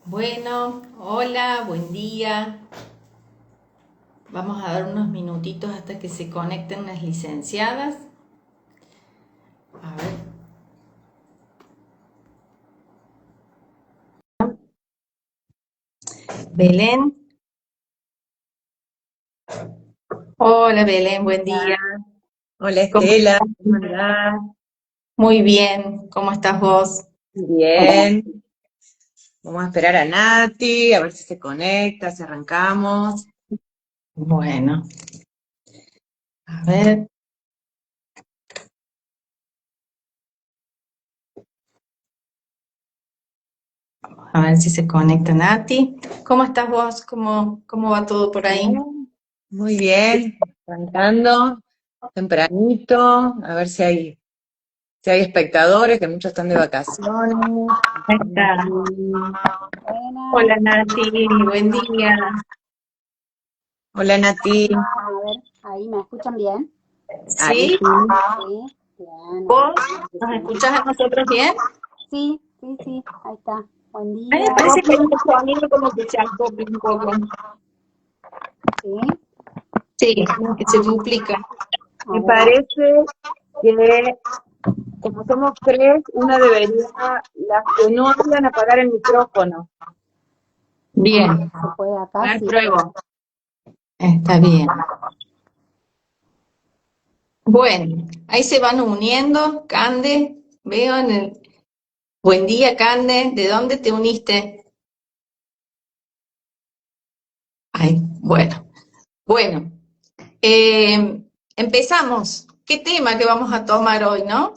Bueno, hola, buen día. Vamos a dar unos minutitos hasta que se conecten las licenciadas. A ver, Belén. Hola, Belén, buen día. Hola, hola ¿Cómo Estela, estás? ¿cómo andás? Muy bien, ¿cómo estás vos? Bien, vamos a esperar a Nati, a ver si se conecta, si arrancamos. Bueno, a ver, a ver si se conecta Nati. ¿Cómo estás vos? ¿Cómo va todo por ahí? Bien, muy bien, arrancando tempranito, a ver si hay espectadores, que muchos están de vacaciones. Ahí está. Buenas, Hola, Nati, buen día. Hola Nati, a ver, ahí me escuchan bien. ahí ¿Sí? sí. Sí, bien, ahí ¿Vos estamos nos recién. escuchás a nosotros bien? Sí, sí, sí, ahí está. Buen A mí me día. parece que hay un sonido como que se acopla un poco. Sí, Sí, como que se duplica. a Me ver, parece que como somos tres, una debería, las que no hablan, apagar el micrófono. Bien, se puede a acá, ver, sí. pruebo. Está bien. Bueno, ahí se van uniendo. Cande, veo en el... Buen día, Cande. ¿De dónde te uniste? Ay, bueno. Bueno, empezamos. ¿Qué tema que vamos a tomar hoy, no?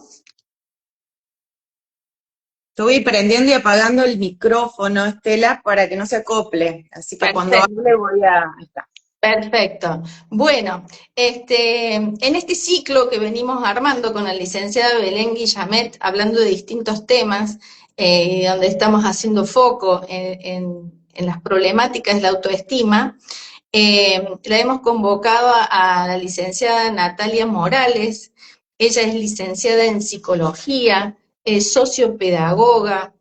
Estoy prendiendo y apagando el micrófono, Estela, para que no se acople. Así que cuando Perfecto. hable voy a... Ahí está. Perfecto. Bueno, en este ciclo que venimos armando con la licenciada Belén Guillamet, hablando de distintos temas, donde estamos haciendo foco en las problemáticas de la autoestima, la hemos convocado a la licenciada Natalia Morales. Ella es licenciada en psicología, sociopedagoga,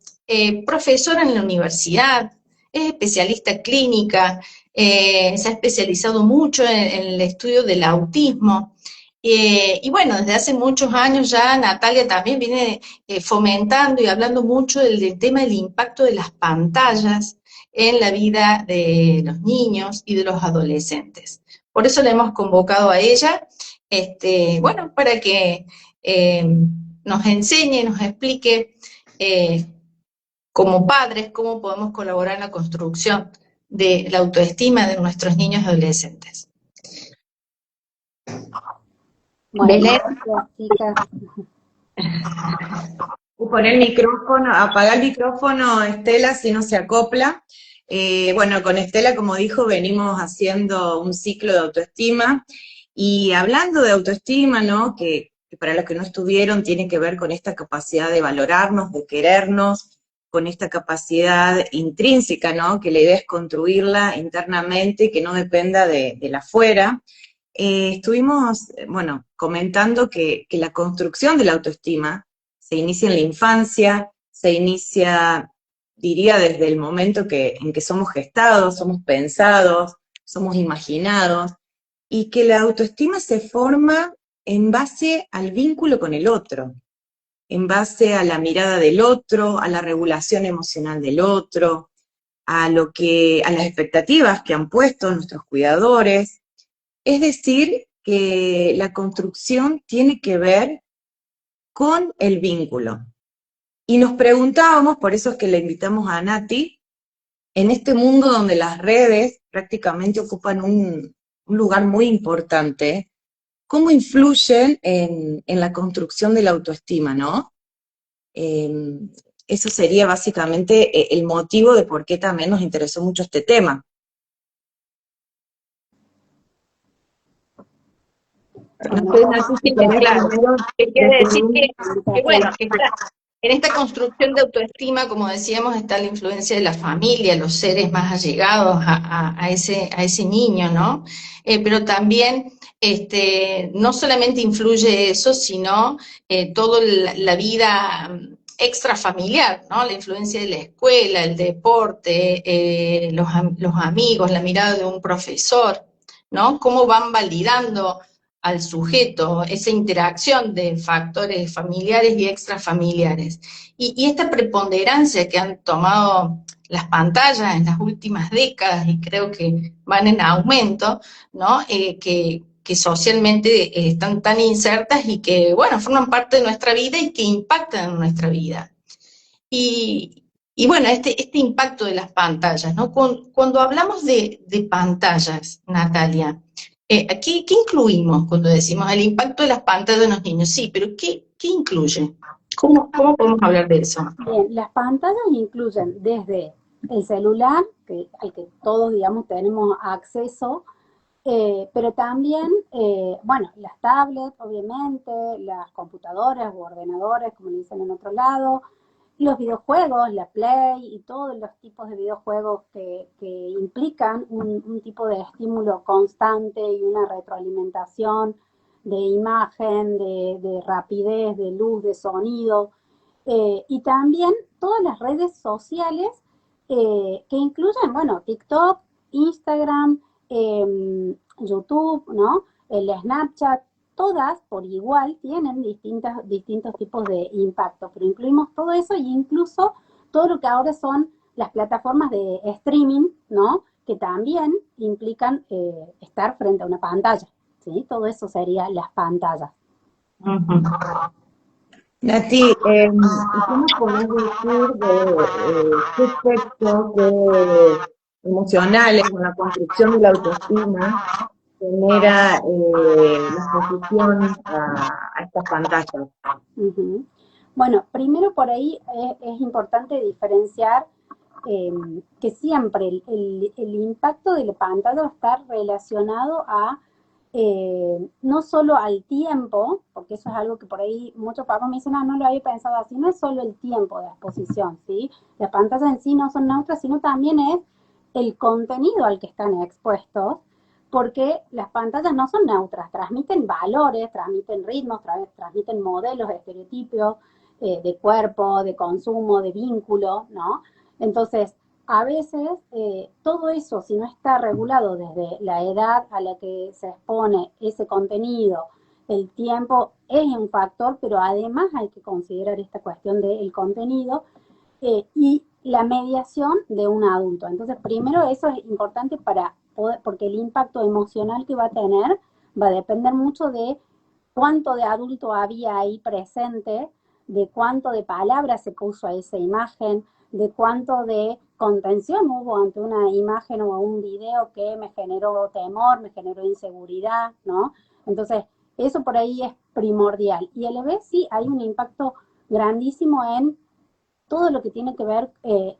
profesora en la universidad, es especialista clínica, se ha especializado mucho en el estudio del autismo. Y bueno, desde hace muchos años ya Natalia también viene fomentando y hablando mucho del tema del impacto de las pantallas en la vida de los niños y de los adolescentes. Por eso le hemos convocado a ella, bueno, para que nos enseñe, nos explique eh, como padres cómo podemos colaborar en la construcción de la autoestima de nuestros niños y adolescentes. Bueno, Belén, gracias, chicas. Poner el micrófono, apagar el micrófono, Estela, si no se acopla. Bueno, con Estela, como dijo, venimos haciendo un ciclo de autoestima. Y hablando de autoestima, ¿no? Que para los que no estuvieron, tiene que ver con esta capacidad de valorarnos, de querernos, con esta capacidad intrínseca, ¿no? Que la idea es construirla internamente, que no dependa de la afuera. Estuvimos, bueno, comentando que la construcción de la autoestima se inicia en la infancia, se inicia, diría, desde el momento en que somos gestados, somos pensados, somos imaginados, y que la autoestima se forma en base al vínculo con el otro, en base a la mirada del otro, a la regulación emocional del otro, a las expectativas que han puesto nuestros cuidadores. Es decir, que la construcción tiene que ver con el vínculo. Y nos preguntábamos, por eso es que le invitamos a Nati, en este mundo donde las redes prácticamente ocupan un lugar muy importante, ¿cómo influyen en la construcción de la autoestima, no? Eh, Eso sería básicamente el motivo de por qué también nos interesó mucho este tema. No Bueno, sé, Nati, si sí, querés claro. primero Que quiere decir definir. que, bueno, en esta construcción de autoestima, como decíamos, está la influencia de la familia, los seres más allegados a ese niño, ¿no? Pero también no solamente influye eso, sino toda la vida extrafamiliar, ¿no? La influencia de la escuela, el deporte, los amigos, la mirada de un profesor, ¿no? Cómo van validando al sujeto, esa interacción de factores familiares y extrafamiliares. Y esta preponderancia que han tomado las pantallas en las últimas décadas, y creo que van en aumento, ¿no? Que socialmente están tan insertas y que, bueno, forman parte de nuestra vida y que impactan en nuestra vida. Y bueno, este impacto de las pantallas, ¿no? Cuando hablamos de pantallas, Natalia, ¿qué incluimos cuando decimos el impacto de las pantallas en los niños? Sí, pero ¿qué incluye? ¿Cómo podemos hablar de eso? Bien, las pantallas incluyen desde el celular, al que todos, digamos, tenemos acceso, pero también, bueno, las tablets, obviamente, las computadoras o ordenadores, como le dicen en otro lado, los videojuegos, la Play y todos los tipos de videojuegos que implican un tipo de estímulo constante y una retroalimentación de imagen, de rapidez, de luz, de sonido, y también todas las redes sociales que incluyen, bueno, TikTok, Instagram, YouTube, ¿no? El Snapchat, todas por igual tienen distintos tipos de impacto, pero incluimos todo eso e incluso todo lo que ahora son las plataformas de streaming, ¿no? Que también implican estar frente a una pantalla, ¿sí? Todo eso sería las pantallas. Ujú. Nati, ¿qué nos podés decir de qué efectos emocionales en la construcción de la autoestima genera la exposición a estas pantallas? Uh-huh. Bueno, primero por ahí es importante diferenciar que siempre el impacto de la pantalla está relacionado a no solo al tiempo, porque eso es algo que por ahí muchos papás me dicen, no lo había pensado así, no es solo el tiempo de exposición, ¿sí? Las pantallas en sí no son neutras, sino también es el contenido al que están expuestos, porque las pantallas no son neutras, transmiten valores, transmiten ritmos, transmiten modelos, estereotipos de cuerpo, de consumo, de vínculo, ¿no? Entonces, a veces todo eso, si no está regulado desde la edad a la que se expone ese contenido, el tiempo es un factor, pero además hay que considerar esta cuestión del contenido y la mediación de un adulto. Entonces, primero eso es importante para poder, porque el impacto emocional que va a tener va a depender mucho de cuánto de adulto había ahí presente, de cuánto de palabras se puso a esa imagen, de cuánto de contención hubo ante una imagen o un video que me generó temor, me generó inseguridad, ¿no? Entonces, eso por ahí es primordial. Y a la vez sí hay un impacto grandísimo en todo lo que tiene que ver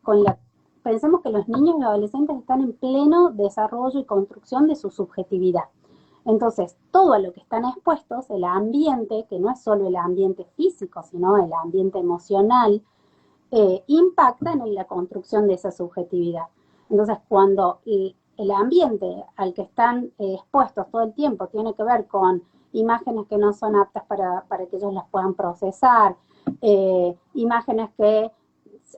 con la... Pensemos que los niños y adolescentes están en pleno desarrollo y construcción de su subjetividad. Entonces, todo a lo que están expuestos, el ambiente, que no es solo el ambiente físico, sino el ambiente emocional, impacta en la construcción de esa subjetividad. Entonces, cuando el ambiente al que están expuestos todo el tiempo tiene que ver con imágenes que no son aptas para que ellos las puedan procesar, imágenes que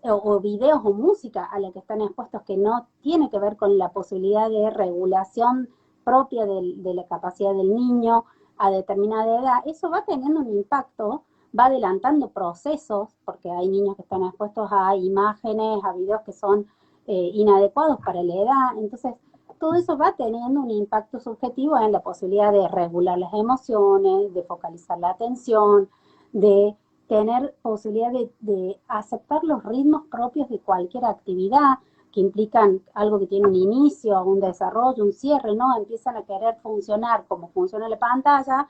o videos o música a la que están expuestos que no tiene que ver con la posibilidad de regulación propia de la capacidad del niño a determinada edad, eso va teniendo un impacto, va adelantando procesos, porque hay niños que están expuestos a imágenes, a videos que son inadecuados para la edad, entonces todo eso va teniendo un impacto subjetivo en la posibilidad de regular las emociones, de focalizar la atención, de tener posibilidad de aceptar los ritmos propios de cualquier actividad que implican algo que tiene un inicio, un desarrollo, un cierre, ¿no? Empiezan a querer funcionar como funciona la pantalla,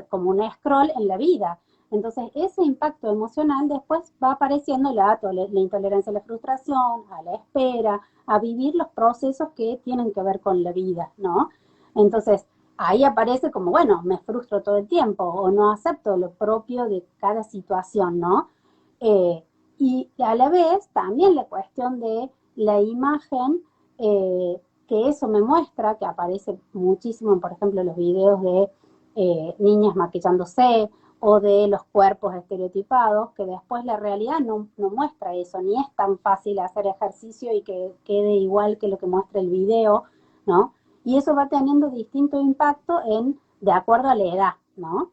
como un scroll en la vida. Entonces, ese impacto emocional después va apareciendo la intolerancia a la frustración, a la espera, a vivir los procesos que tienen que ver con la vida, ¿no? Entonces, ahí aparece como, bueno, me frustro todo el tiempo o no acepto lo propio de cada situación, ¿no? Y a la vez también la cuestión de la imagen, que eso me muestra, que aparece muchísimo, por ejemplo, los videos de niñas maquillándose o de los cuerpos estereotipados, que después la realidad no muestra eso, ni es tan fácil hacer ejercicio y que quede igual que lo que muestra el video, ¿no? Y eso va teniendo distinto impacto de acuerdo a la edad, ¿no?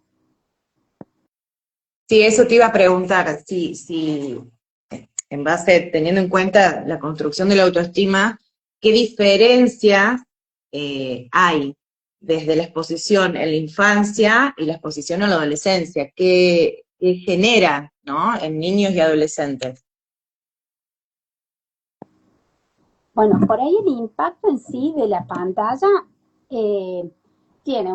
Sí, eso te iba a preguntar, si en base, teniendo en cuenta la construcción de la autoestima, ¿qué diferencias hay desde la exposición en la infancia y la exposición en la adolescencia? ¿Qué genera, ¿no?, en niños y adolescentes? Bueno, por ahí el impacto en sí de la pantalla eh, tiene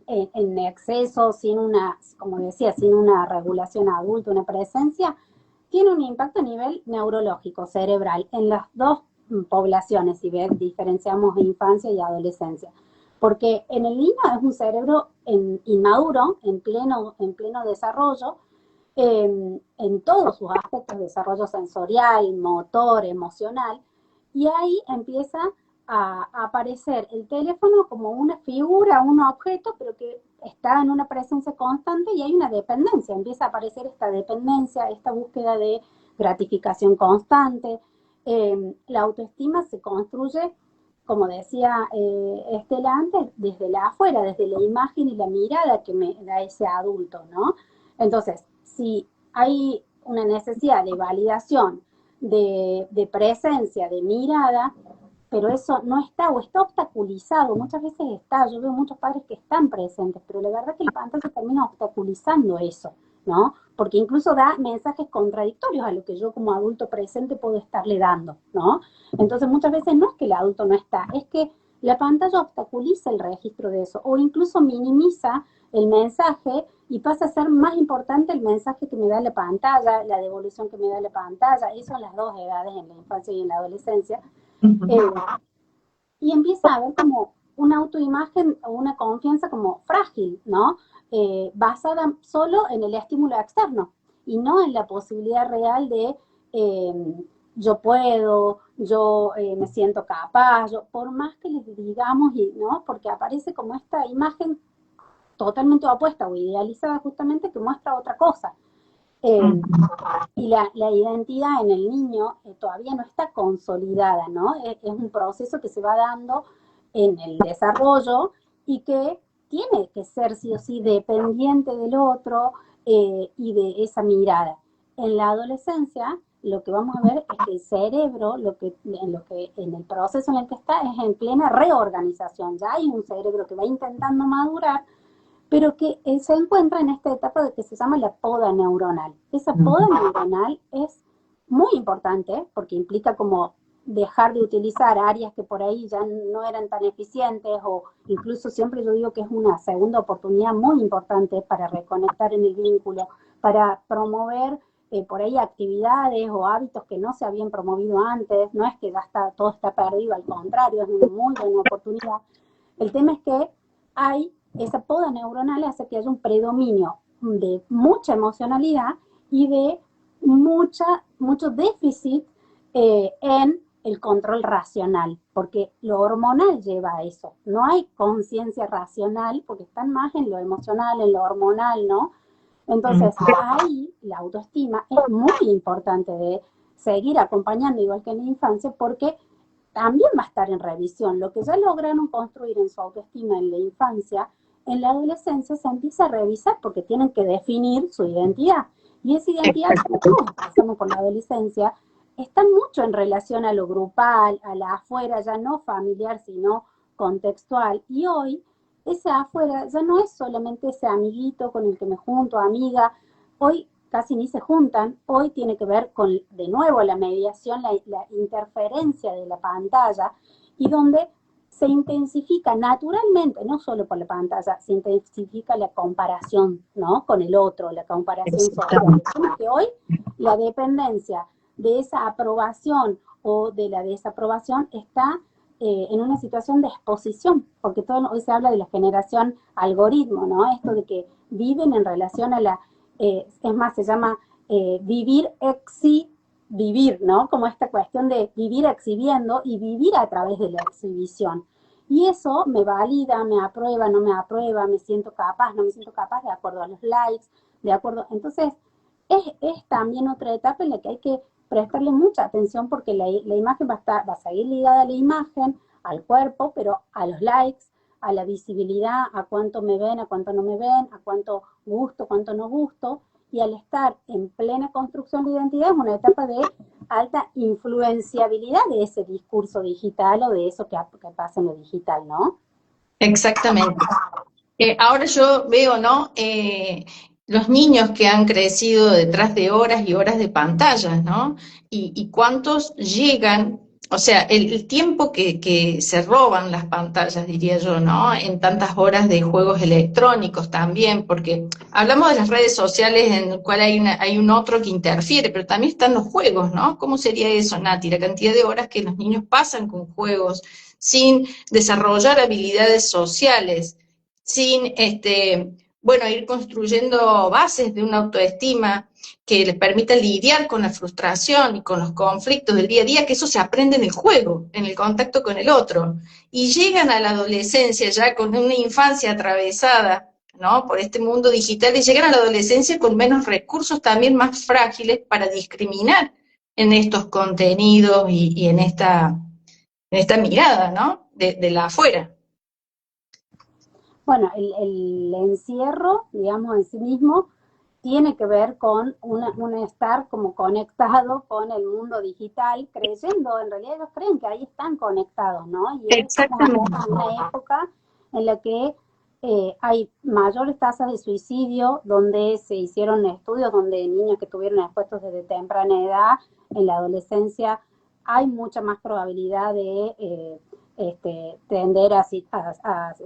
en exceso, sin una, como decía, sin una regulación adulta, una presencia, tiene un impacto a nivel neurológico, cerebral, en las dos poblaciones, si bien diferenciamos infancia y adolescencia. Porque en el niño es un cerebro inmaduro, en pleno desarrollo, en todos sus aspectos, desarrollo sensorial, motor, emocional, y ahí empieza a aparecer el teléfono como una figura, un objeto, pero que está en una presencia constante y hay una dependencia, empieza a aparecer esta dependencia, esta búsqueda de gratificación constante. La autoestima se construye, como decía Estela antes, desde la afuera, desde la imagen y la mirada que me da ese adulto, ¿no? Entonces, si hay una necesidad de validación, de presencia, de mirada, pero eso no está o está obstaculizado, muchas veces está, yo veo muchos padres que están presentes, pero la verdad es que el pantalla termina obstaculizando eso, ¿no? Porque incluso da mensajes contradictorios a lo que yo como adulto presente puedo estarle dando, ¿no? Entonces muchas veces no es que el adulto no está, es que la pantalla obstaculiza el registro de eso, o incluso minimiza el mensaje y pasa a ser más importante el mensaje que me da la pantalla, la devolución que me da la pantalla, eso en las dos edades, en la infancia y en la adolescencia, y empieza a haber como una autoimagen o una confianza como frágil, ¿no? Basada solo en el estímulo externo y no en la posibilidad real de yo puedo, yo me siento capaz, yo, por más que les digamos, ¿no? Porque aparece como esta imagen totalmente opuesta o idealizada justamente que muestra otra cosa. Y la identidad en el niño todavía no está consolidada, ¿no? Es un proceso que se va dando en el desarrollo y que tiene que ser sí o sí dependiente del otro y de esa mirada. En la adolescencia, lo que vamos a ver es que el cerebro, en el proceso en el que está, es en plena reorganización. Ya hay un cerebro que va intentando madurar, pero que se encuentra en esta etapa de que se llama la poda neuronal. Esa poda neuronal es muy importante porque implica como dejar de utilizar áreas que por ahí ya no eran tan eficientes, o incluso siempre yo digo que es una segunda oportunidad muy importante para reconectar en el vínculo, para promover por ahí actividades o hábitos que no se habían promovido antes. No es que ya todo está perdido, al contrario, es una muy buena oportunidad. El tema es que esa poda neuronal hace que haya un predominio de mucha emocionalidad y de mucho déficit en el control racional, porque lo hormonal lleva a eso. No hay conciencia racional porque están más en lo emocional, en lo hormonal, ¿no? Entonces, ahí la autoestima es muy importante de seguir acompañando, igual que en la infancia, porque también va a estar en revisión. Lo que ya lograron construir en su autoestima en la infancia, en la adolescencia se empieza a revisar porque tienen que definir su identidad. Y esa identidad, como todos pasamos por la adolescencia, está mucho en relación a lo grupal, a la afuera, ya no familiar, sino contextual. Y hoy, ese afuera ya no es solamente ese amiguito con el que me junto, amiga. Hoy casi ni se juntan. Hoy tiene que ver con, de nuevo, la mediación, la interferencia de la pantalla, y donde se intensifica naturalmente, no solo por la pantalla, se intensifica la comparación, ¿no?, con el otro, la comparación social. Que hoy la dependencia de esa aprobación o de la desaprobación está en una situación de exposición, porque hoy se habla de la generación algoritmo, ¿no? Esto de que viven en relación a es más, se llama vivir exhibir, ¿no? Como esta cuestión de vivir exhibiendo y vivir a través de la exhibición. Y eso me valida, me aprueba, no me aprueba, me siento capaz, no me siento capaz, de acuerdo a los likes, ¿de acuerdo? Entonces, es también otra etapa en la que hay que prestarle mucha atención porque la imagen va a seguir ligada a la imagen, al cuerpo, pero a los likes, a la visibilidad, a cuánto me ven, a cuánto no me ven, a cuánto gusto, cuánto no gusto, y al estar en plena construcción de identidad es una etapa de alta influenciabilidad de ese discurso digital o de eso que pasa en lo digital, ¿no? Exactamente. Ahora yo veo, ¿no? Los niños que han crecido detrás de horas y horas de pantallas, ¿no? Y cuántos llegan, o sea, el tiempo que se roban las pantallas, diría yo, ¿no? En tantas horas de juegos electrónicos también, porque hablamos de las redes sociales en el cual hay un otro que interfiere, pero también están los juegos, ¿no? ¿Cómo sería eso, Nati? La cantidad de horas que los niños pasan con juegos sin desarrollar habilidades sociales sin, bueno, ir construyendo bases de una autoestima que les permita lidiar con la frustración y con los conflictos del día a día, que eso se aprende en el juego, en el contacto con el otro. Y llegan a la adolescencia ya con una infancia atravesada, ¿no? Por este mundo digital y llegan a la adolescencia con menos recursos también más frágiles para discriminar en estos contenidos y en esta mirada, ¿no? De la afuera. Bueno, el encierro, digamos, en sí mismo, tiene que ver con un estar como conectado con el mundo digital, creyendo, en realidad ellos creen que ahí están conectados, ¿no? Y es Exactamente. una época en la que hay mayores tasas de suicidio, donde se hicieron estudios donde niños que estuvieron expuestos desde temprana edad, en la adolescencia, hay mucha más probabilidad de tender a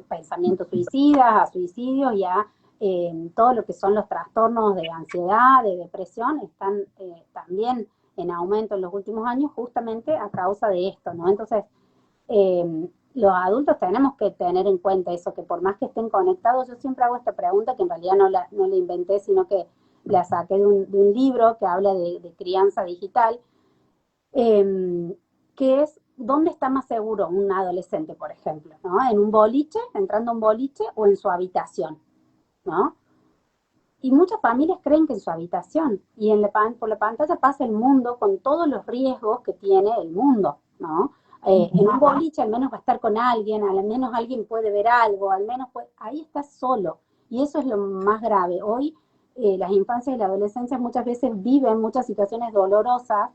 pensamientos suicidas, a suicidios y a todo lo que son los trastornos de ansiedad, de depresión, están también en aumento en los últimos años justamente a causa de esto, ¿no? Entonces, los adultos tenemos que tener en cuenta eso, que por más que estén conectados, yo siempre hago esta pregunta que en realidad no la inventé, sino que la saqué de un libro que habla de crianza digital, que es ¿dónde está más seguro un adolescente, por ejemplo? ¿No? ¿En un boliche, entrando a un boliche o en su habitación? ¿No? Y muchas familias creen que en su habitación y por la pantalla pasa el mundo con todos los riesgos que tiene el mundo, ¿no? En un boliche al menos va a estar con alguien, al menos alguien puede ver algo, al menos ahí está solo. Y eso es lo más grave. Hoy las infancias y la adolescencia muchas veces viven muchas situaciones dolorosas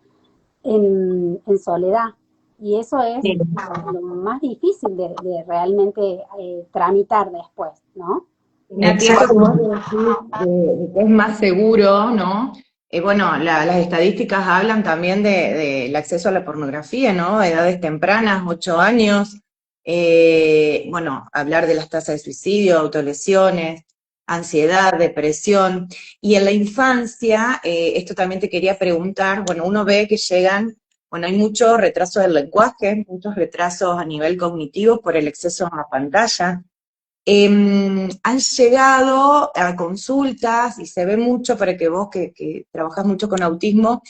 en soledad. Y eso es Sí. lo más difícil de realmente tramitar después, ¿no? Nati, esto que vos decís de que es más seguro, ¿no? Bueno, las estadísticas hablan también del acceso a la pornografía, ¿no? A edades tempranas, 8 años. Bueno, hablar de las tasas de suicidio, autolesiones, ansiedad, depresión. Y en la infancia, esto también te quería preguntar, bueno, uno ve que llegan, bueno, hay mucho retraso del lenguaje, muchos retrasos a nivel cognitivo por el exceso a pantalla. Han llegado a consultas, y se ve mucho para que vos que trabajás mucho con autismo,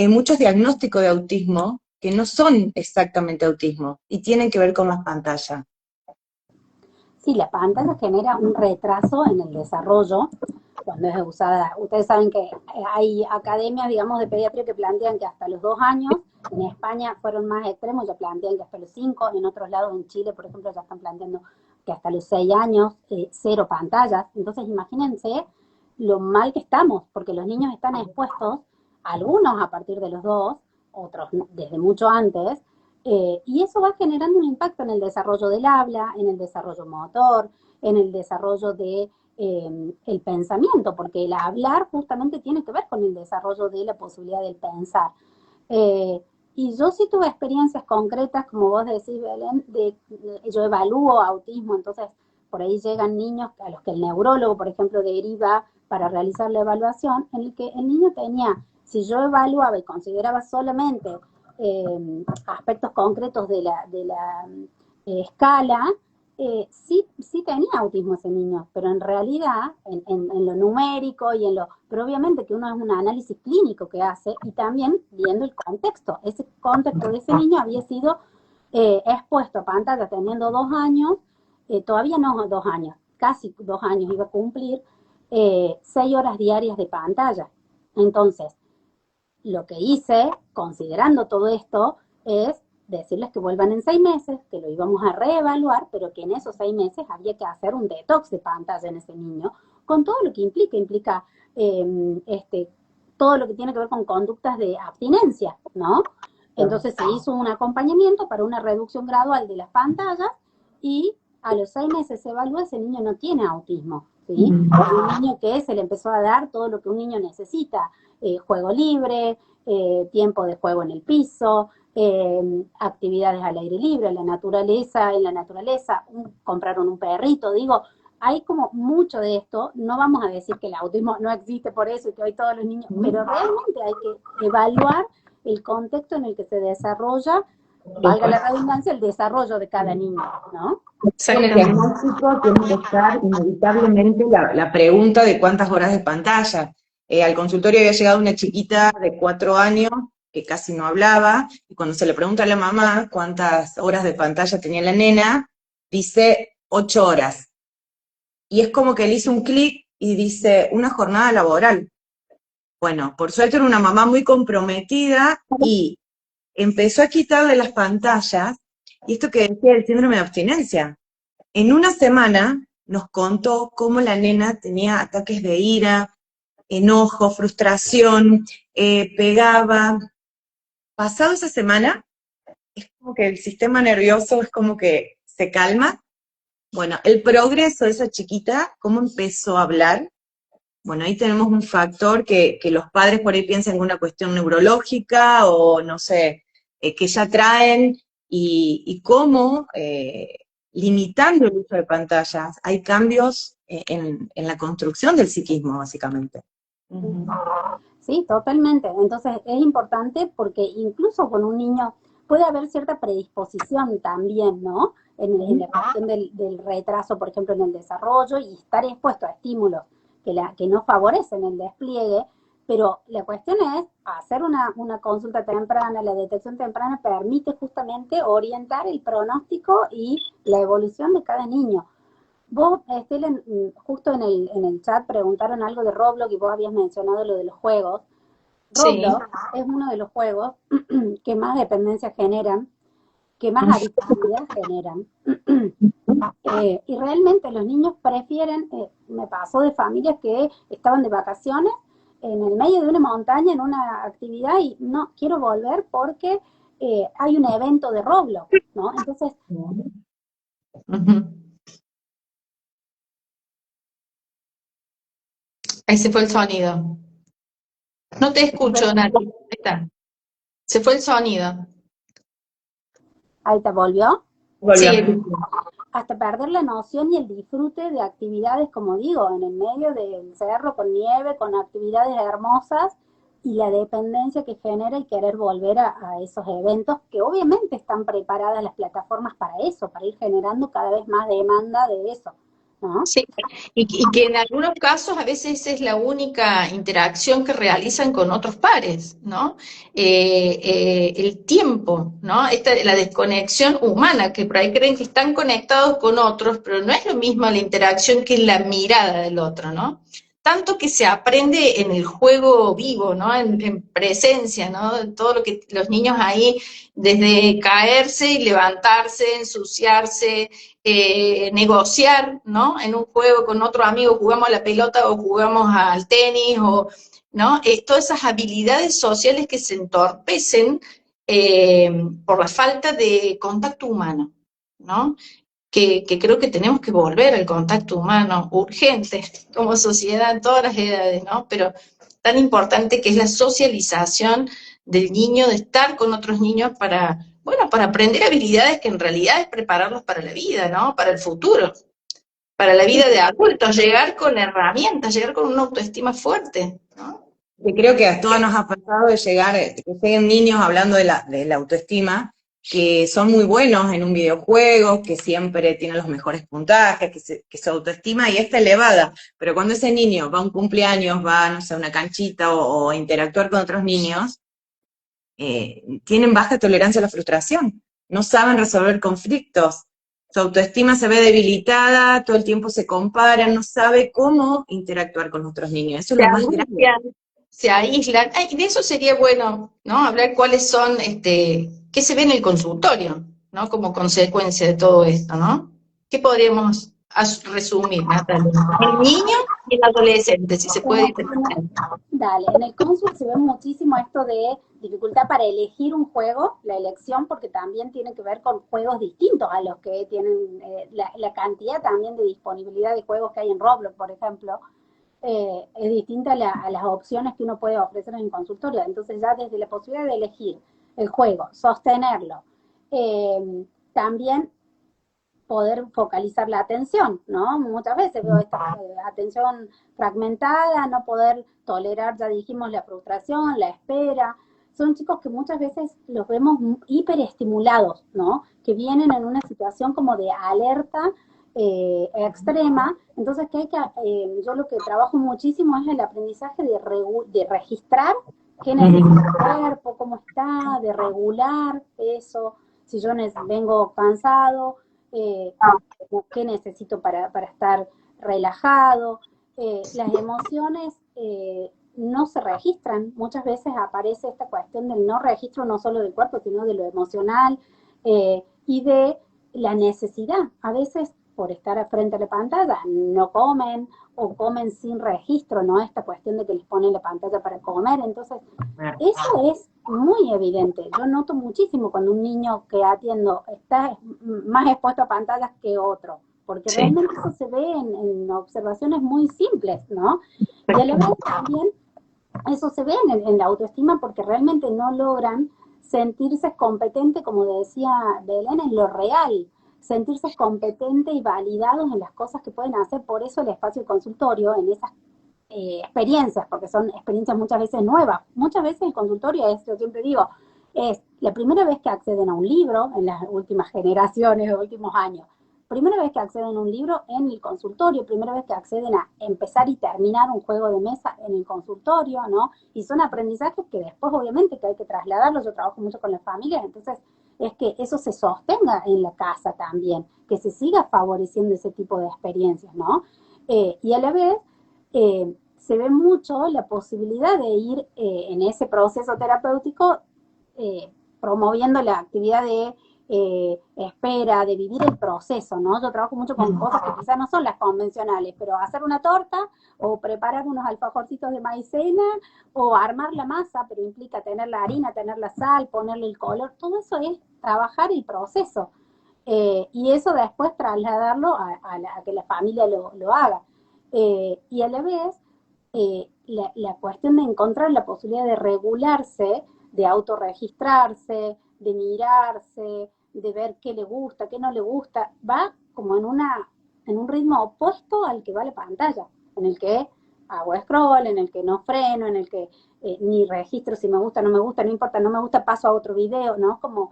muchos diagnósticos de autismo que no son exactamente autismo y tienen que ver con las pantallas. Sí, la pantalla genera un retraso en el desarrollo cuando es usada. Ustedes saben que hay academias, digamos, de pediatría que plantean que hasta los 2 años, en España fueron más extremos, ya plantean que hasta los 5, en otros lados, en Chile, por ejemplo, ya están planteando que hasta los 6 años, 0 pantallas. Entonces, imagínense lo mal que estamos, porque los niños están expuestos, algunos a partir de los 2, otros desde mucho antes, y eso va generando un impacto en el desarrollo del habla, en el desarrollo motor, en el desarrollo de el pensamiento, porque el hablar justamente tiene que ver con el desarrollo de la posibilidad del pensar. Eh, y yo sí tuve experiencias concretas, como vos decís, Belén, yo evalúo autismo, entonces por ahí llegan niños a los que el neurólogo, por ejemplo, deriva para realizar la evaluación, en el que el niño tenía, si yo evaluaba y consideraba solamente aspectos concretos de la escala, sí tenía autismo ese niño, pero en realidad, en lo numérico y en lo, pero obviamente que uno es un análisis clínico que hace y también viendo el contexto. Ese contexto de ese niño había sido expuesto a pantalla teniendo 2 años, todavía no 2 años, casi 2 años iba a cumplir, 6 horas diarias de pantalla. Entonces, lo que hice, considerando todo esto, es decirles que vuelvan en 6 meses, que lo íbamos a reevaluar, pero que en esos 6 meses había que hacer un detox de pantalla en ese niño, con todo lo que implica todo lo que tiene que ver con conductas de abstinencia, ¿no? Entonces se hizo un acompañamiento para una reducción gradual de las pantallas y a los 6 meses se evalúa, ese niño no tiene autismo, ¿sí? Es un niño que se le empezó a dar todo lo que un niño necesita, juego libre, tiempo de juego en el piso, actividades al aire libre, en la naturaleza, compraron un perrito, digo, hay como mucho de esto, no vamos a decir que el autismo no existe por eso y que hoy todos los niños, pero realmente hay que evaluar el contexto en el que se desarrolla, valga la redundancia, el desarrollo de cada niño, ¿no? En el diagnóstico tiene que estar inevitablemente la pregunta de cuántas horas de pantalla. Al consultorio había llegado una chiquita de 4 años que casi no hablaba, y cuando se le pregunta a la mamá cuántas horas de pantalla tenía la nena, dice 8 horas. Y es como que le hizo un clic y dice, una jornada laboral. Bueno, por suerte era una mamá muy comprometida y empezó a quitarle las pantallas, y esto que decía el síndrome de abstinencia. En una semana nos contó cómo la nena tenía ataques de ira, enojo, frustración, pegaba. Pasado esa semana, es como que el sistema nervioso es como que se calma. Bueno, el progreso de esa chiquita, cómo empezó a hablar. Bueno, ahí tenemos un factor que los padres por ahí piensan en una cuestión neurológica o no sé, que ya traen, y cómo, limitando el uso de pantallas, hay cambios en la construcción del psiquismo, básicamente. Sí, totalmente. Entonces es importante porque incluso con un niño puede haber cierta predisposición también, ¿no? En la cuestión del retraso, por ejemplo, en el desarrollo y estar expuesto a estímulos que no favorecen el despliegue, pero la cuestión es hacer una consulta temprana, la detección temprana permite justamente orientar el pronóstico y la evolución de cada niño. Vos, Estela, justo en el chat preguntaron algo de Roblox y vos habías mencionado lo de los juegos. Roblox es uno de los juegos que más dependencia generan, que más adictividad generan. Y realmente los niños prefieren, me pasó de familias que estaban de vacaciones en el medio de una montaña en una actividad y no quiero volver porque hay un evento de Roblox, ¿no? Entonces, ahí se fue el sonido. No te escucho, Nati. Ahí está. Se fue el sonido. ahí te volvió. Sí. Hasta perder la noción y el disfrute de actividades, como digo, en el medio del cerro, con nieve, con actividades hermosas, y la dependencia que genera el querer volver a esos eventos, que obviamente están preparadas las plataformas para eso, para ir generando cada vez más demanda de eso, ¿no? Sí, y que en algunos casos a veces es la única interacción que realizan con otros pares, ¿no? El tiempo, ¿no? La desconexión humana, que por ahí creen que están conectados con otros, pero no es lo mismo la interacción que la mirada del otro, ¿no? Tanto que se aprende en el juego vivo, ¿no? En presencia, ¿no? Todo lo que los niños ahí, desde caerse y levantarse, ensuciarse, negociar, ¿no? En un juego con otro amigo jugamos a la pelota o jugamos al tenis, o, ¿no? Todas esas habilidades sociales que se entorpecen por la falta de contacto humano, ¿no? Que creo que tenemos que volver al contacto humano urgente como sociedad en todas las edades, ¿no? Pero tan importante que es la socialización del niño, de estar con otros niños para, bueno, para aprender habilidades que en realidad es prepararlos para la vida, ¿no? Para el futuro, para la vida de adultos, llegar con herramientas, llegar con una autoestima fuerte, ¿no? Que creo que a todos nos ha pasado de llegar, que lleguen niños hablando de la autoestima, que son muy buenos en un videojuego, que siempre tienen los mejores puntajes, que su autoestima y está elevada, pero cuando ese niño va a un cumpleaños, va, no sé, a una canchita o a interactuar con otros niños, tienen baja tolerancia a la frustración, no saben resolver conflictos, su autoestima se ve debilitada, todo el tiempo se comparan, no sabe cómo interactuar con otros niños. Eso es Se lo más grave. angustian, se aíslan. Ay, de eso sería bueno, ¿no? Hablar cuáles son, qué se ve en el consultorio, ¿no? Como consecuencia de todo esto, ¿no? ¿Qué podríamos resumir, Natalia? El niño y el adolescente, si se puede diferenciar. Dale, en el cónsul se ve muchísimo esto de dificultad para elegir un juego, la elección, porque también tiene que ver con juegos distintos a los que tienen, la cantidad también de disponibilidad de juegos que hay en Roblox, por ejemplo, es distinta a las opciones que uno puede ofrecer en el consultorio. Entonces ya desde la posibilidad de elegir el juego, sostenerlo, también poder focalizar la atención, ¿no? Muchas veces veo esta atención fragmentada, no poder tolerar, ya dijimos, la frustración, la espera. Son chicos que muchas veces los vemos hiperestimulados, ¿no? Que vienen en una situación como de alerta extrema. Entonces, yo lo que trabajo muchísimo es el aprendizaje de registrar qué necesita el cuerpo, cómo está, de regular eso, si yo vengo cansado, eh, qué necesito para estar relajado. Las emociones no se registran, muchas veces aparece esta cuestión del no registro no solo del cuerpo, sino de lo emocional y de la necesidad. A veces por estar frente a la pantalla no comen o comen sin registro, ¿no? Esta cuestión de que les ponen la pantalla para comer. Entonces, eso es muy evidente. Yo noto muchísimo cuando un niño que atiendo está más expuesto a pantallas que otro, porque Sí. realmente eso se ve en observaciones muy simples, ¿no? Y a la vez también eso se ve en la autoestima porque realmente no logran sentirse competente, como decía Belén, en lo real, sentirse competente y validados en las cosas que pueden hacer. Por eso el espacio de consultorio, en esas experiencias, porque son experiencias muchas veces nuevas. Muchas veces el consultorio es, yo siempre digo, es la primera vez que acceden a un libro en las últimas generaciones, los últimos años. Primera vez que acceden a un libro en el consultorio, primera vez que acceden a empezar y terminar un juego de mesa en el consultorio, ¿no? Y son aprendizajes que después obviamente que hay que trasladarlos. Yo trabajo mucho con las familias, entonces es que eso se sostenga en la casa también, que se siga favoreciendo ese tipo de experiencias, ¿no? Y a la vez se ve mucho la posibilidad de ir en ese proceso terapéutico promoviendo la actividad de espera, de vivir el proceso, ¿no? Yo trabajo mucho con cosas que quizás no son las convencionales, pero hacer una torta o preparar unos alfajorcitos de maicena o armar la masa, pero implica tener la harina, tener la sal, ponerle el color, todo eso es trabajar el proceso. Y eso después trasladarlo a que la familia lo haga. Y a la vez, la cuestión de encontrar la posibilidad de regularse, de autorregistrarse, de mirarse, de ver qué le gusta, qué no le gusta, va como en un ritmo opuesto al que va la pantalla, en el que hago scroll, en el que no freno, en el que ni registro si me gusta, no me gusta, no importa, no me gusta, paso a otro video, ¿no? Como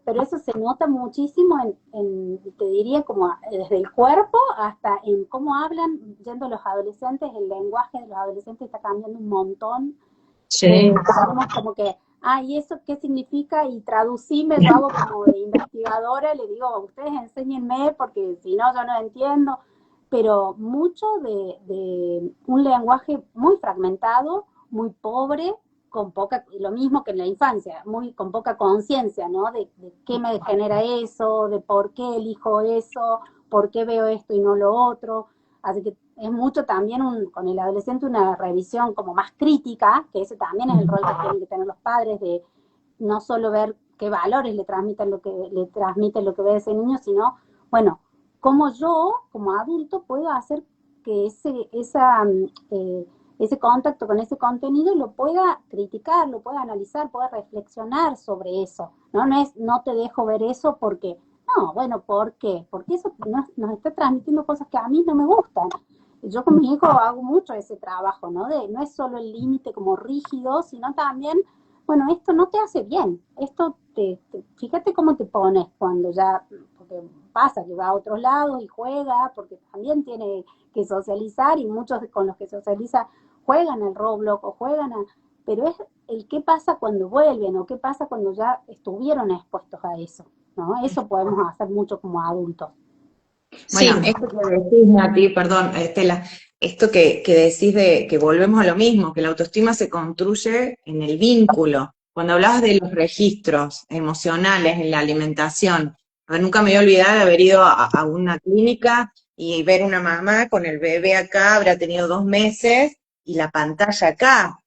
pero eso se nota muchísimo te diría, como desde el cuerpo hasta en cómo hablan, yendo los adolescentes, el lenguaje de los adolescentes está cambiando un montón. Sí. Tenemos como que, ¿y eso qué significa? Y traducime, yo hago como de investigadora, le digo, ustedes enséñenme, porque si no, yo no entiendo. Pero mucho de un lenguaje muy fragmentado, muy pobre, con poca, lo mismo que en la infancia, con poca conciencia, ¿no? De qué me genera eso, de por qué elijo eso, por qué veo esto y no lo otro. Así que es mucho también con el adolescente una revisión como más crítica, que ese también es el rol que tienen que tener los padres, de no solo ver qué valores le transmiten lo que ve ese niño, sino, bueno, cómo yo, como adulto, puedo hacer que ese contacto con ese contenido lo pueda criticar, lo pueda analizar, pueda reflexionar sobre eso. No es, no te dejo ver eso porque, no, bueno, ¿por qué? Porque eso nos está transmitiendo cosas que a mí no me gustan. Yo con mi hijo hago mucho ese trabajo, ¿no? No es solo el límite como rígido, sino también, bueno, esto no te hace bien, esto fíjate cómo te pones cuando ya, porque pasa que va a otros lados y juega, porque también tiene que socializar y muchos con los que socializa juegan al Roblox o pero es el qué pasa cuando vuelven o qué pasa cuando ya estuvieron expuestos a eso. ¿no? Eso podemos hacer mucho como adultos. Bueno, Sí, esto que decís, Nati, perdón, Estela, esto que decís de que volvemos a lo mismo, que la autoestima se construye en el vínculo. Cuando hablabas de los registros emocionales en la alimentación, a ver, nunca me voy a olvidar de haber ido a una clínica y ver una mamá con el bebé acá, habrá tenido 2 meses, y la pantalla acá,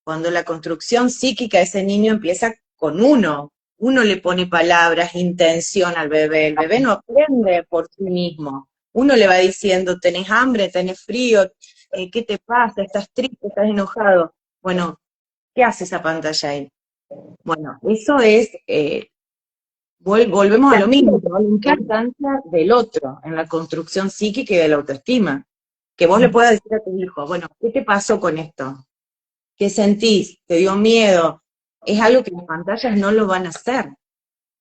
cuando la construcción psíquica de ese niño empieza con uno le pone palabras, intención al bebé, el bebé no aprende por sí mismo, uno le va diciendo, tenés hambre, tenés frío, ¿qué te pasa? ¿Estás triste? ¿Estás enojado? Bueno, ¿qué hace esa pantalla ahí? Bueno, eso es, volvemos a lo mismo, ¿no? La importancia del otro en la construcción psíquica y de la autoestima. Que vos le puedas decir a tu hijo, bueno, ¿qué te pasó con esto? ¿Qué sentís? ¿Te dio miedo? Es algo que las pantallas no lo van a hacer.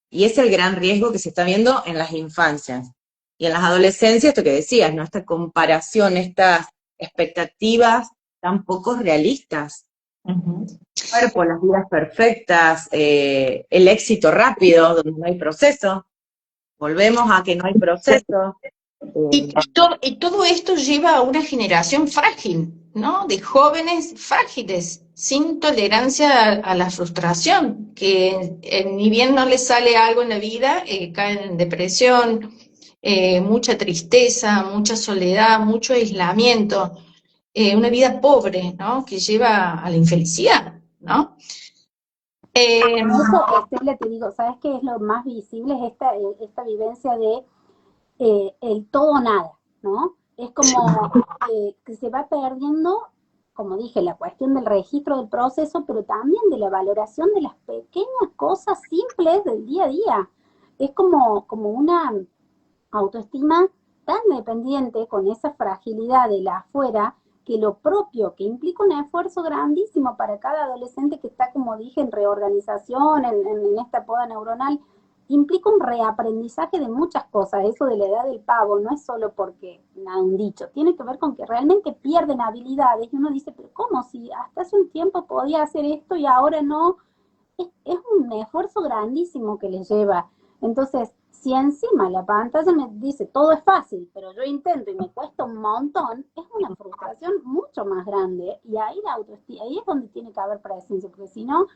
Y es el gran riesgo que se está viendo en las infancias. Y en las adolescencias, esto que decías, ¿no? Esta comparación, estas expectativas tan poco realistas. Cuerpo, las vidas perfectas, el éxito rápido, donde no hay proceso. Volvemos a que no hay proceso. y todo esto lleva a una generación frágil, ¿no? De jóvenes frágiles, sin tolerancia a la frustración, que ni bien no les sale algo en la vida, caen en depresión, mucha tristeza, mucha soledad, mucho aislamiento, una vida pobre, ¿no? Que lleva a la infelicidad, ¿no? Eh, Eso, Estela, te digo, ¿sabes qué es lo más visible? Es esta vivencia de el todo o nada, ¿no? Es como que se va perdiendo, como dije, la cuestión del registro del proceso, pero también de la valoración de las pequeñas cosas simples del día a día. Es como una autoestima tan dependiente con esa fragilidad de la afuera, que lo propio, que implica un esfuerzo grandísimo para cada adolescente que está, como dije, en reorganización, en esta poda neuronal, implica un reaprendizaje de muchas cosas. Eso de la edad del pavo no es solo porque nada, un dicho, tiene que ver con que realmente pierden habilidades y uno dice, pero ¿cómo? Si hasta hace un tiempo podía hacer esto y ahora no, es un esfuerzo grandísimo que les lleva. Entonces, si encima la pantalla me dice todo es fácil, pero yo intento y me cuesta un montón, es una frustración mucho más grande. Y ahí la autoestima, ahí es donde tiene que haber presencia, porque si no,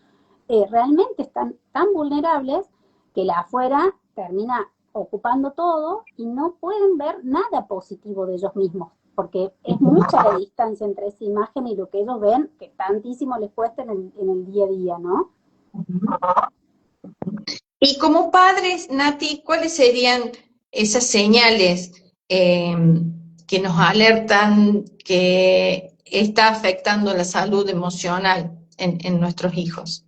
realmente están tan vulnerables que la afuera termina ocupando todo y no pueden ver nada positivo de ellos mismos, porque es mucha la distancia entre esa imagen y lo que ellos ven, que tantísimo les cuesta en el día a día, ¿no? y como padres, Nati, ¿cuáles serían esas señales eh, que nos alertan que está afectando la salud emocional en nuestros hijos?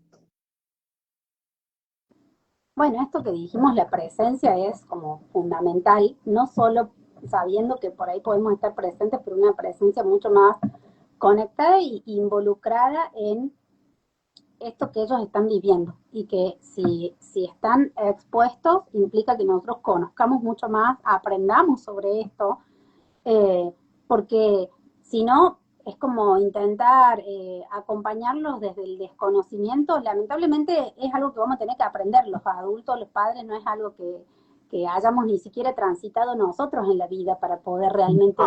Bueno, esto que dijimos, la presencia es como fundamental, no solo sabiendo que por ahí podemos estar presentes, pero una presencia mucho más conectada e involucrada en esto que ellos están viviendo y que si están expuestos implica que nosotros conozcamos mucho más, aprendamos sobre esto, eh, porque si no es como intentar acompañarlos desde el desconocimiento. Lamentablemente es algo que vamos a tener que aprender los adultos, los padres, no es algo que hayamos ni siquiera transitado nosotros en la vida para poder realmente,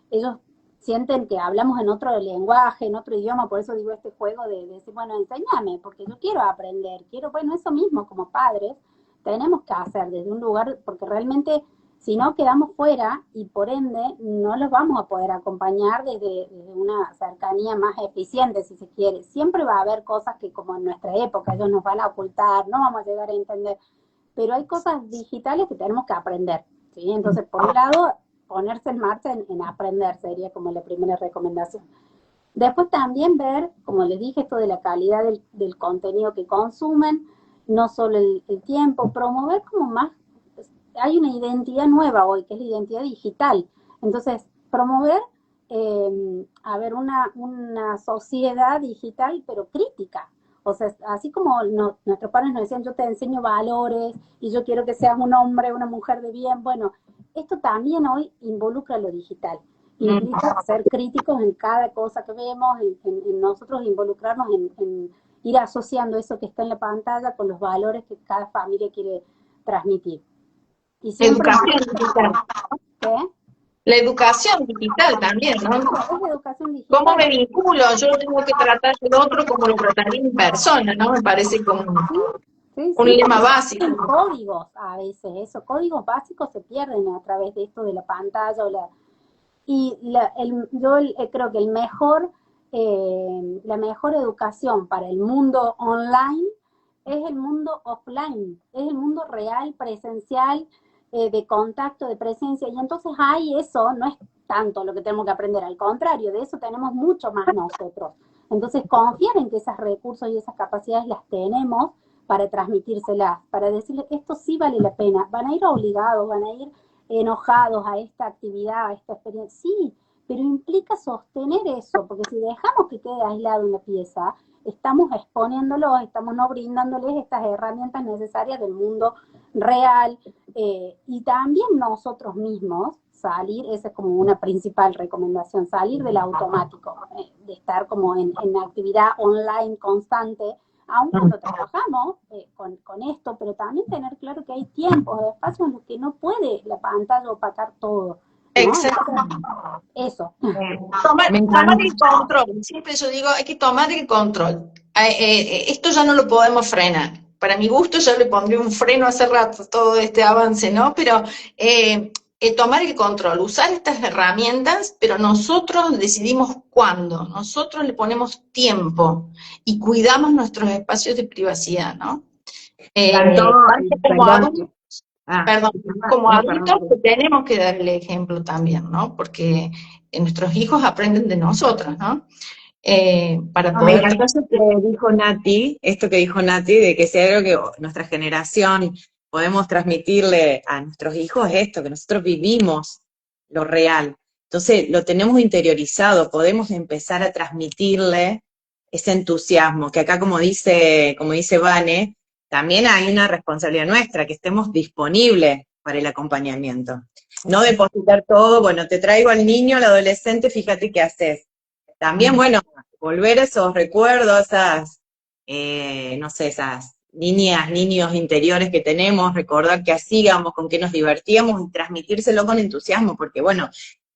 ellos sienten que hablamos en otro lenguaje, en otro idioma, por eso digo este juego de decir, bueno, enséñame, porque yo quiero aprender, quiero, bueno, eso mismo como padres tenemos que hacer desde un lugar, porque realmente si no quedamos fuera y por ende no los vamos a poder acompañar desde una cercanía más eficiente, si se quiere. Siempre va a haber cosas que como en nuestra época ellos nos van a ocultar, no vamos a llegar a entender, pero hay cosas digitales que tenemos que aprender, ¿sí? Entonces, por un lado, ponerse en marcha en aprender sería como la primera recomendación. Después también ver, como les dije, esto de la calidad del contenido que consumen, no solo el tiempo, promover como más, hay una identidad nueva hoy, que es la identidad digital. Entonces, promover, a ver, una sociedad digital, pero crítica. O sea, así como nuestros padres nos decían, yo te enseño valores y yo quiero que seas un hombre, una mujer de bien, bueno, esto también hoy involucra lo digital. Implica ser críticos en cada cosa que vemos, en nosotros involucrarnos en ir asociando eso que está en la pantalla con los valores que cada familia quiere transmitir. Y siempre... Educación digital. ¿Qué? La educación digital también, ¿no? Es educación digital. ¿Cómo me vinculo? Yo tengo que tratar al otro como lo trataría en persona, ¿no? Me parece como Sí, un lema básico. Códigos a veces, esos códigos básicos se pierden a través de esto de la pantalla. Creo que la mejor educación para el mundo online es el mundo offline, es el mundo real, presencial, de contacto, de presencia. Y entonces ahí eso no es tanto lo que tenemos que aprender, al contrario, de eso tenemos mucho más nosotros. Entonces confiar en que esos recursos y esas capacidades las tenemos para transmitírselas, para decirles que esto sí vale la pena. Van a ir obligados, van a ir enojados a esta actividad, a esta experiencia. Sí, pero implica sostener eso, porque si dejamos que quede aislado una pieza, estamos exponiéndolos, estamos no brindándoles estas herramientas necesarias del mundo real, y también nosotros mismos salir, esa es como una principal recomendación, salir del automático, de estar como en actividad online constante, aun cuando trabajamos con esto, pero también tener claro que hay tiempos, espacios en los que no puede la pantalla opacar todo, ¿no? Exacto. Eso. Tomar el control. Siempre yo digo, hay que tomar el control. Esto ya no lo podemos frenar. Para mi gusto ya le pondría un freno hace rato todo este avance, ¿no? Pero tomar el control, usar estas herramientas, pero nosotros decidimos cuándo. Nosotros le ponemos tiempo y cuidamos nuestros espacios de privacidad, ¿no? Como adultos, como adultos tenemos que dar el ejemplo también, ¿no? Porque nuestros hijos aprenden de nosotros, ¿no? Para poder... Me encantó esto que dijo Nati, de que si hay algo que nuestra generación podemos transmitirle a nuestros hijos es esto, que nosotros vivimos lo real. Entonces lo tenemos interiorizado, podemos empezar a transmitirle ese entusiasmo, que acá como dice Vane, también hay una responsabilidad nuestra, que estemos disponibles para el acompañamiento. No depositar todo, bueno, te traigo al niño, al adolescente, fíjate qué haces. También, bueno, volver a esos recuerdos, no sé, esas niños interiores que tenemos, recordar qué hacíamos, con qué nos divertíamos y transmitírselo con entusiasmo, porque bueno,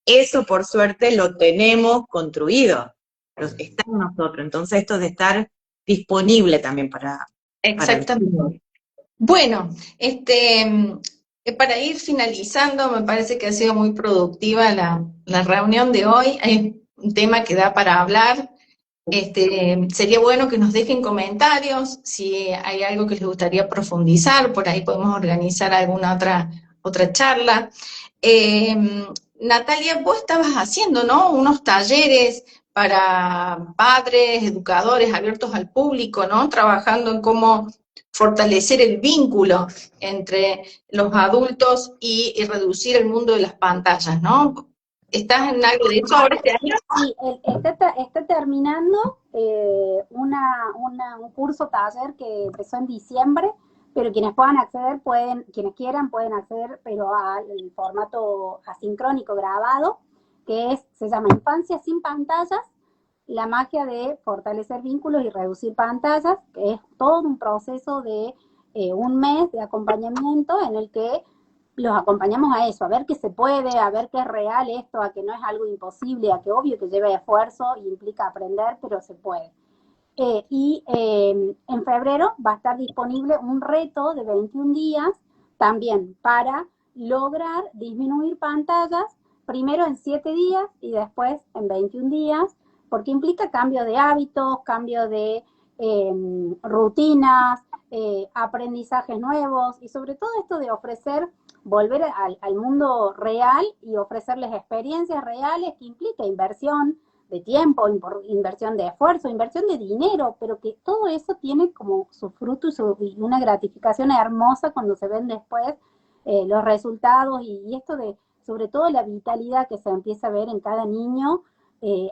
eso por suerte lo tenemos construido, está en nosotros, entonces esto de estar disponible también para... Exactamente. Bueno, para ir finalizando, me parece que ha sido muy productiva la reunión de hoy. Hay un tema que da para hablar. Sería bueno que nos dejen comentarios si hay algo que les gustaría profundizar, por ahí podemos organizar alguna otra charla. Natalia, vos estabas haciendo, ¿no? Unos talleres para padres, educadores, abiertos al público, ¿no? Trabajando en cómo fortalecer el vínculo entre los adultos y reducir el mundo de las pantallas, ¿no? ¿Estás en algo de eso ahora este año? Sí, está terminando un curso taller que empezó en diciembre, pero quienes puedan acceder quienes quieran pueden acceder, pero al formato asincrónico grabado, se llama Infancia sin pantallas, la magia de fortalecer vínculos y reducir pantallas, que es todo un proceso de un mes de acompañamiento en el que los acompañamos a eso, a ver qué se puede, a ver qué es real esto, a que no es algo imposible, a que obvio que lleva esfuerzo y implica aprender, pero se puede. En febrero va a estar disponible un reto de 21 días también para lograr disminuir pantallas, primero en 7 días y después en 21 días, porque implica cambio de hábitos, cambio de rutinas, aprendizajes nuevos y sobre todo esto de volver al mundo real y ofrecerles experiencias reales que implica inversión de tiempo, inversión de esfuerzo, inversión de dinero, pero que todo eso tiene como su fruto y una gratificación hermosa cuando se ven después los resultados y esto de, sobre todo la vitalidad que se empieza a ver en cada niño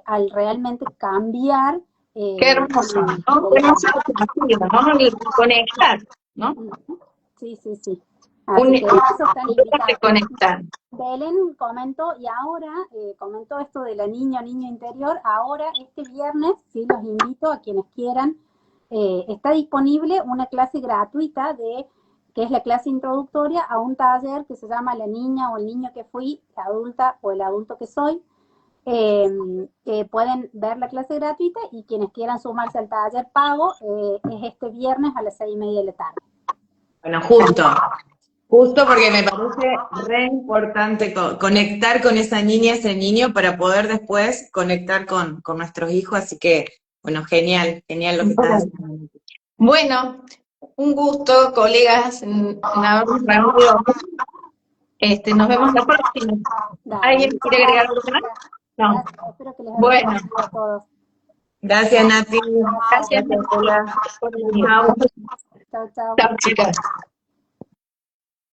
al realmente cambiar. Qué hermoso, ¿no? Qué hermoso ¿no? Y conectar, ¿no? Sí, sí, sí. Así que eso están invitados. Conectar. Belén comentó, y ahora comentó esto de la niño interior, ahora este viernes, sí, los invito a quienes quieran, está disponible una clase gratuita de que es la clase introductoria a un taller que se llama La niña o el niño que fui, la adulta o el adulto que soy. Pueden ver la clase gratuita y quienes quieran sumarse al taller pago es este viernes a las 6:30 de la tarde. Bueno, justo porque me parece re importante conectar con esa niña, ese niño, para poder después conectar con nuestros hijos, así que, bueno, genial lo que estás haciendo. Bueno, un gusto, colegas, en habernos reunido. Nos vemos la próxima. Dale, ¿Alguien quiere agregar algo más? No. gracias, espero que les haya Bueno, servido a todos. Gracias, Nati. gracias. Gracias, Estela. Chao. Chao, chao. Chao, chicas.